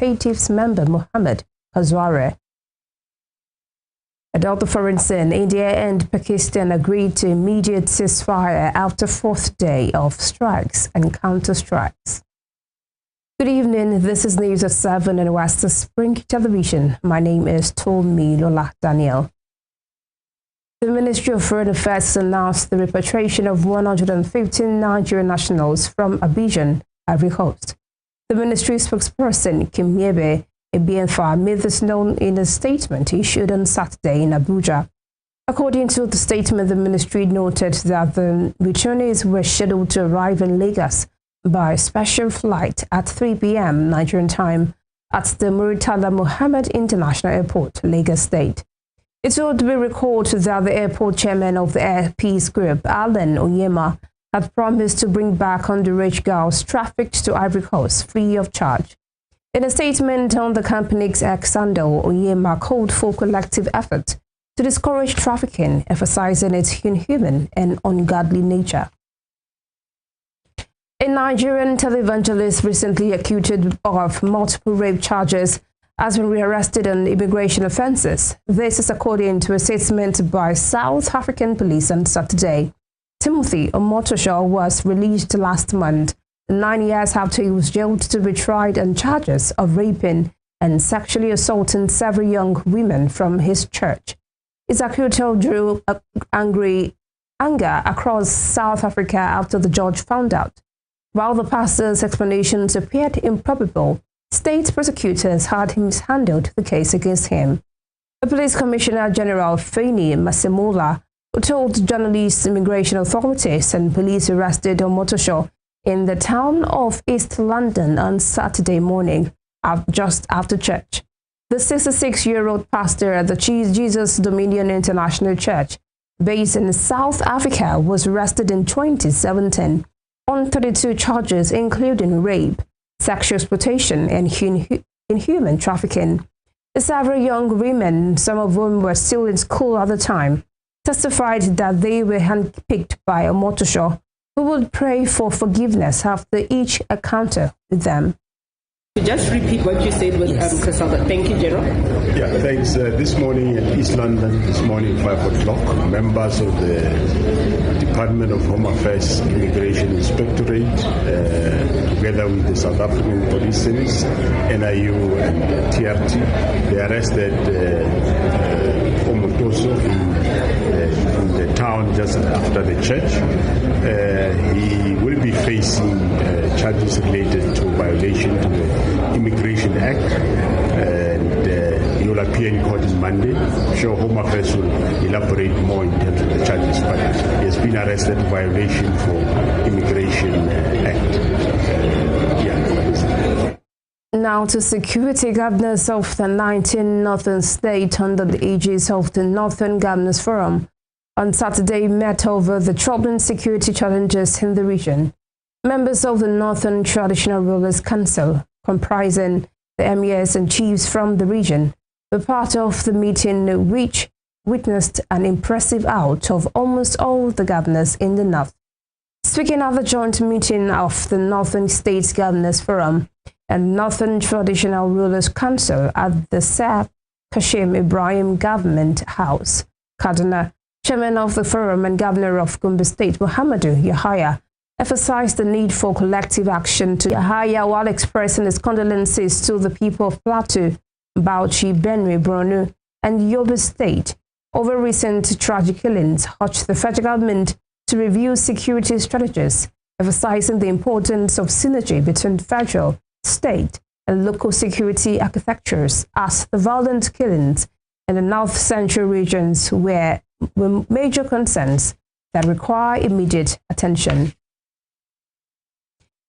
representatives member Mohammed Kazware. At other foreign scene, India and Pakistan agreed to immediate ceasefire after fourth day of strikes and counter-strikes. Good evening, this is News at 7 and West Spring Television. My name is Tolmi Lola Daniel. The Ministry of Foreign Affairs announced the repatriation of 115 Nigerian nationals from Abidjan, Ivory Coast. The ministry spokesperson, Kim Yebe Ebienfa, made this known in a statement issued on Saturday in Abuja. According to the statement, the ministry noted that the returnees were scheduled to arrive in Lagos by special flight at 3 p.m. Nigerian time at the Murtala Mohammed International Airport, Lagos State. It would be recalled that the airport chairman of the Air Peace Group, Alan Onyema, had promised to bring back underage girls trafficked to Ivory Coast free of charge. In a statement on the company's X handle, Onyema called for collective effort to discourage trafficking, emphasizing its inhuman and ungodly nature. A Nigerian televangelist recently accused of multiple rape charges has been rearrested on immigration offences. This is according to a statement by South African police on Saturday. Timothy Omotosho was released last month, 9 years after he was jailed to be tried on charges of raping and sexually assaulting several young women from his church. His acquittal drew anger across South Africa after the judge found out. While the pastor's explanations appeared improbable, state prosecutors had mishandled the case against him. The Police Commissioner General Feni Masemola told journalists immigration authorities and police arrested Omotosho in the town of East London on Saturday morning, just after church. The 66-year-old pastor at the Jesus Dominion International Church, based in South Africa, was arrested in 2017 on 32 charges, including rape, sexual exploitation, and inhuman trafficking. Several young women, some of whom were still in school at the time, testified that they were handpicked by Omotosho, who would pray for forgiveness after each encounter with them. Just repeat what you said with Cassandra. Thank you, General. Yeah, thanks. This morning in East London, 5 o'clock, members of the Department of Home Affairs Immigration Inspectorate, together with the South African Police Service, NIU and TRT, they arrested Omotoso in the town just after the church. He will be facing charges related to violation to the Immigration Act, and he will appear in court on Monday. I'm sure Home Affairs will elaborate more in terms of the charges, but he has been arrested in violation for Immigration Act. Now to security. Governors of the 19 northern states under the aegis of the Northern Governors Forum on Saturday met over the troubling security challenges in the region. Members of the Northern Traditional Rulers Council, comprising the emirs and chiefs from the region, were part of the meeting, which witnessed an impressive out of almost all the governors in the north. Speaking at the joint meeting of the Northern States Governors Forum and Northern Traditional Rulers Council at the Sir Kashim Ibrahim Government House, Kaduna, Chairman of the Forum and Governor of Gombe State, Muhammadu Yahaya, emphasized the need for collective action to Yahaya while expressing his condolences to the people of Plateau, Bauchi, Benue, Borno, and Yobe State over recent tragic killings, urged the federal government to review security strategies, emphasizing the importance of synergy between federal, state, and local security architectures as the violent killings in the North Central regions were major concerns that require immediate attention.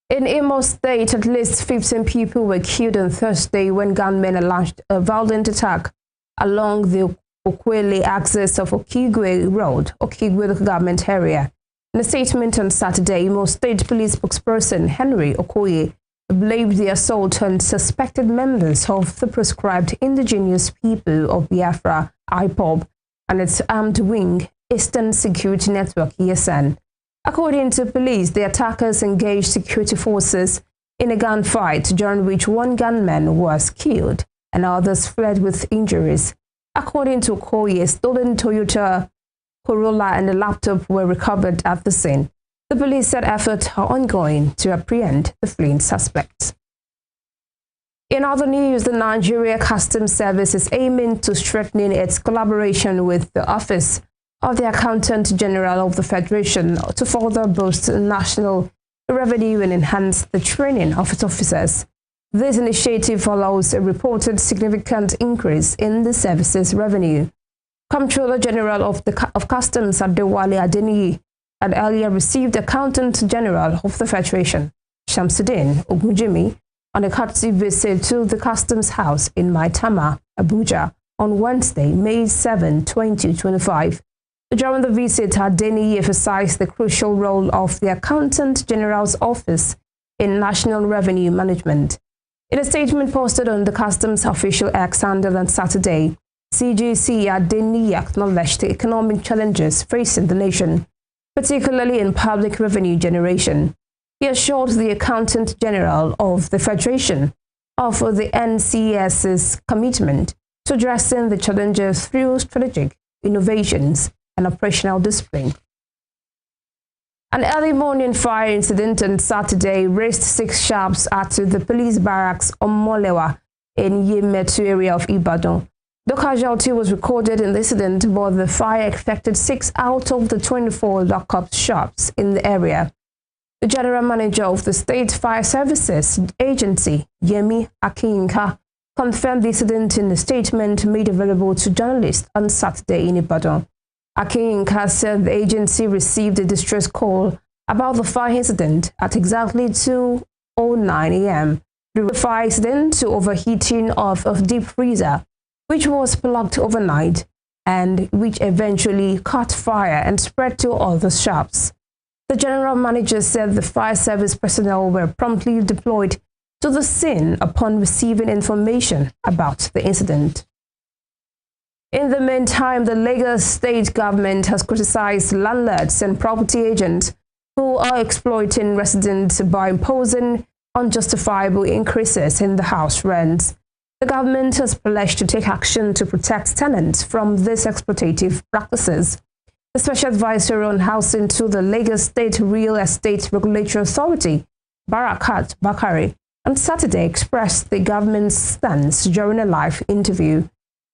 In Imo State, at least 15 people were killed on Thursday when gunmen launched a violent attack along the Okwele axis of Okigwe Road, Okigwe local government area. In a statement on Saturday, Imo State Police spokesperson Henry Okoye blamed the assault on suspected members of the proscribed indigenous people of Biafra, IPOB, and its armed wing, Eastern Security Network, ESN. According to police, the attackers engaged security forces in a gunfight during which one gunman was killed and others fled with injuries. According to Okoye, a stolen Toyota Corolla and a laptop were recovered at the scene. The police said efforts are ongoing to apprehend the fleeing suspects. In other news, the Nigeria Customs Service is aiming to strengthen its collaboration with the Office of the Accountant General of the Federation to further boost national revenue and enhance the training of its officers. This initiative follows a reported significant increase in the service's revenue. Comptroller General of Customs Adewale Adeniyi had earlier received Accountant General of the Federation, Shamsuddin Ogunjimi, on a courtesy visit to the Customs House in Maitama, Abuja, on Wednesday, May 7, 2025. During the visit, Adeniyi emphasized the crucial role of the Accountant General's Office in national revenue management. In a statement posted on the Customs official X handle on Saturday, CGC Adeniyi acknowledged the economic challenges facing the nation, particularly in public revenue generation. He assured the Accountant General of the Federation of the NCS's commitment to addressing the challenges through strategic innovations and operational discipline. An early morning fire incident on Saturday raised 6 sharps at the police barracks Omolewa in Yemetu area of Ibadan. No casualty was recorded in the incident, but the fire affected 6 out of the 24 lockup shops in the area. The general manager of the State Fire Services Agency, Yemi Akinka, confirmed the incident in a statement made available to journalists on Saturday in Ibadan. Akinka said the agency received a distress call about the fire incident at exactly 2:09 a.m. The fire incident to overheating of a deep freezer, which was plugged overnight and which eventually caught fire and spread to other shops. The general manager said the fire service personnel were promptly deployed to the scene upon receiving information about the incident. In the meantime, the Lagos state government has criticized landlords and property agents who are exploiting residents by imposing unjustifiable increases in the house rents. The government has pledged to take action to protect tenants from these exploitative practices. The special advisor on housing to the Lagos State Real Estate Regulatory Authority, Barakat Bakare, on Saturday expressed the government's stance during a live interview.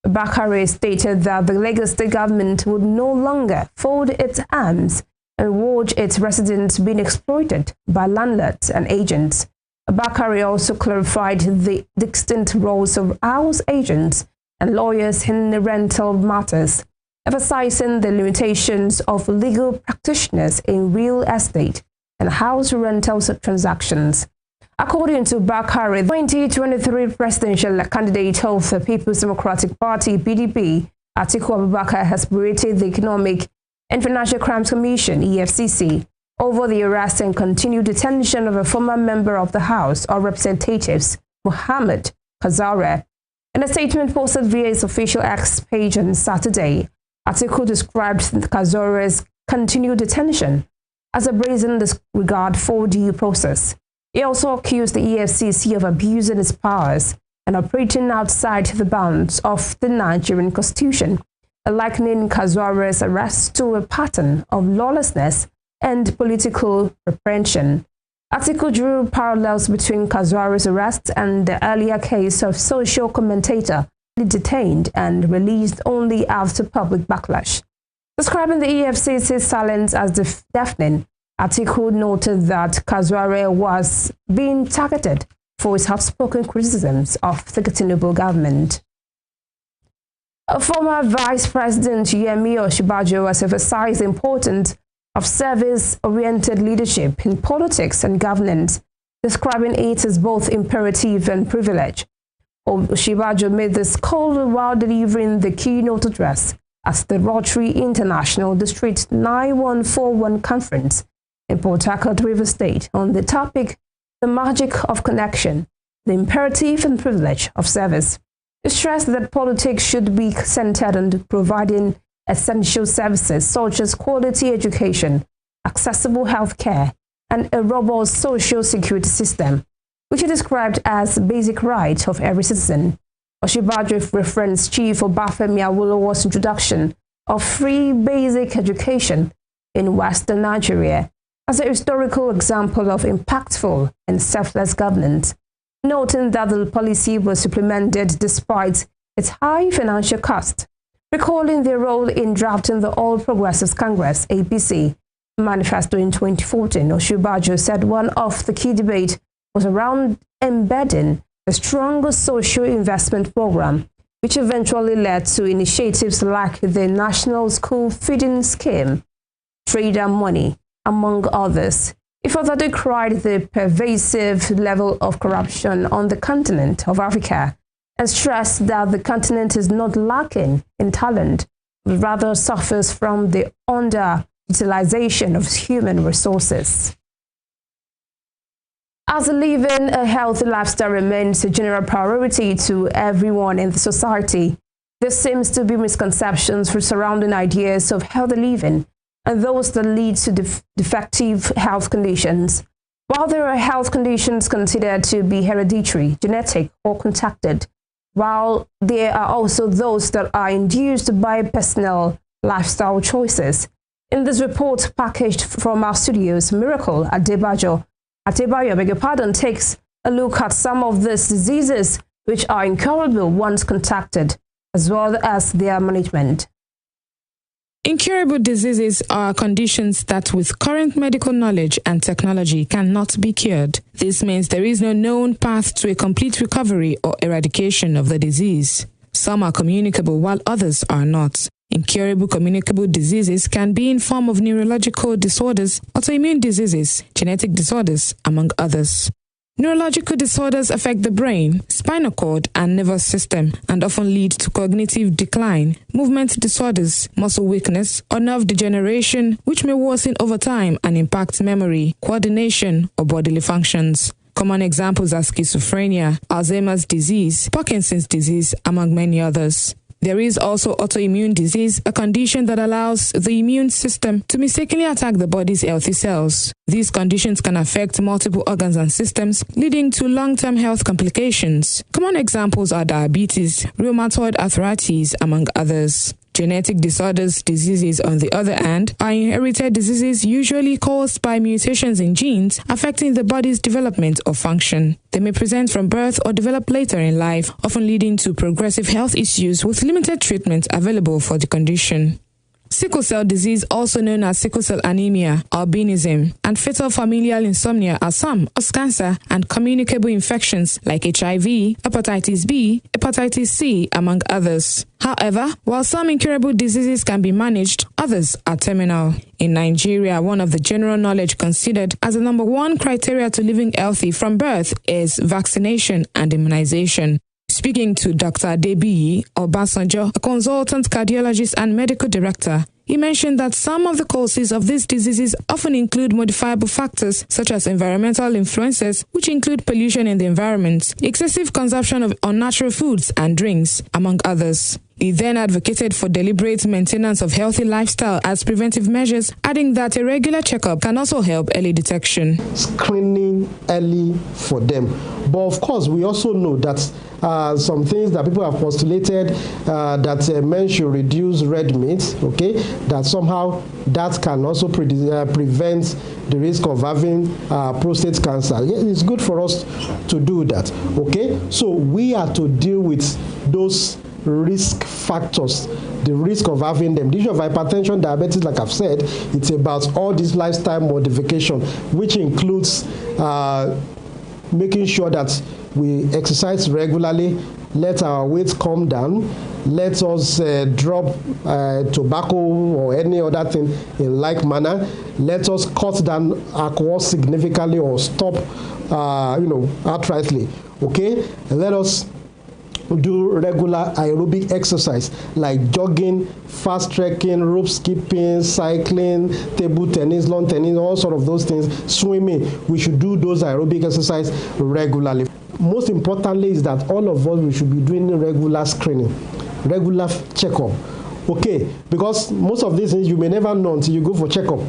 Bakare stated that the Lagos State government would no longer fold its arms and watch its residents being exploited by landlords and agents. Bakare also clarified the distinct roles of house agents and lawyers in rental matters, emphasizing the limitations of legal practitioners in real estate and house rentals transactions. According to Bakare, the 2023 presidential candidate of the People's Democratic Party, PDP, Atiku Abubakar, has berated the Economic and Financial Crimes Commission, EFCC, over the arrest and continued detention of a former member of the House of Representatives, Mohammed Kazare. In a statement posted via his official X page on Saturday, Atiku described Kazare's continued detention as a brazen disregard for due process. He also accused the EFCC of abusing its powers and operating outside the bounds of the Nigerian Constitution, likening Kazare's arrest to a pattern of lawlessness and political repression. Atiku drew parallels between Kazare's arrest and the earlier case of social commentator detained and released only after public backlash. Describing the EFCC's silence as deafening, Atiku noted that Kazare was being targeted for his outspoken criticisms of the Tinubu government. Former Vice President Yemi Osinbajo has emphasized the importance of service-oriented leadership in politics and governance, describing it as both imperative and privilege. Osinbajo made this call while delivering the keynote address at the Rotary International District 9141 Conference in Port Harcourt, Rivers State, on the topic, The Magic of Connection, the Imperative and Privilege of Service. He stressed that politics should be centered on providing essential services such as quality education, accessible health care, and a robust social security system. which he described as basic right of every citizen. Osinbajo referenced Chief Obafemi Awolowo's introduction of free basic education in Western Nigeria as a historical example of impactful and selfless governance, noting that the policy was supplemented despite its high financial cost. Recalling their role in drafting the All Progressives Congress (APC) manifesto in 2014, Osinbajo said one of the key debates was around embedding a stronger social investment program, which eventually led to initiatives like the National School Feeding Scheme, Trader Money, among others. He further decried the pervasive level of corruption on the continent of Africa and stressed that the continent is not lacking in talent, but rather suffers from the underutilization of human resources. As living a healthy lifestyle remains a general priority to everyone in the society, there seems to be misconceptions surrounding ideas of healthy living and those that lead to defective health conditions. While there are health conditions considered to be hereditary, genetic, or contacted, while there are also those that are induced by personal lifestyle choices. In this report packaged from our studios, Miracle Adebayo, beg your pardon, takes a look at some of these diseases which are incurable once contacted, as well as their management. Incurable diseases are conditions that with current medical knowledge and technology cannot be cured. This means there is no known path to a complete recovery or eradication of the disease. Some are communicable while others are not. Incurable communicable diseases can be in form of neurological disorders, autoimmune diseases, genetic disorders, among others. Neurological disorders affect the brain, spinal cord, and nervous system and often lead to cognitive decline, movement disorders, muscle weakness, or nerve degeneration, which may worsen over time and impact memory, coordination, or bodily functions. Common examples are schizophrenia, Alzheimer's disease, Parkinson's disease, among many others. There is also autoimmune disease, a condition that allows the immune system to mistakenly attack the body's healthy cells. These conditions can affect multiple organs and systems, leading to long-term health complications. Common examples are diabetes, rheumatoid arthritis, among others. Genetic disorders, diseases, on the other hand, are inherited diseases usually caused by mutations in genes affecting the body's development or function. They may present from birth or develop later in life, often leading to progressive health issues with limited treatment available for the condition. Sickle cell disease, also known as sickle cell anemia, albinism, and fetal familial insomnia are some of cancer and communicable infections like HIV, hepatitis B, hepatitis C, among others. However, while some incurable diseases can be managed, others are terminal. In Nigeria, one of the general knowledge considered as the number one criteria to living healthy from birth is vaccination and immunization. Speaking to Dr. Adebiyi Obasanjo, a consultant cardiologist and medical director, he mentioned that some of the causes of these diseases often include modifiable factors such as environmental influences, which include pollution in the environment, excessive consumption of unnatural foods and drinks, among others. He then advocated for deliberate maintenance of healthy lifestyle as preventive measures, adding that a regular checkup can also help early detection. Screening early for them. But of course, we also know that some things that people have postulated that men should reduce red meat, okay, that somehow that can also prevent the risk of having prostate cancer. It's good for us to do that, okay? So we are to deal with those risk factors, the risk of having them. The issue of hypertension, diabetes, like I've said, it's about all this lifestyle modification, which includes making sure that we exercise regularly, let our weight come down, let us drop tobacco or any other thing in like manner, let us cut down alcohol significantly or stop, outrightly, okay? And let us do regular aerobic exercise like jogging, fast trekking, rope skipping, cycling, table tennis, lawn tennis, all sort of those things, swimming. We should do those aerobic exercise regularly. Most importantly is that all of us, we should be doing regular screening, regular checkup. Okay, because most of these things you may never know until you go for checkup.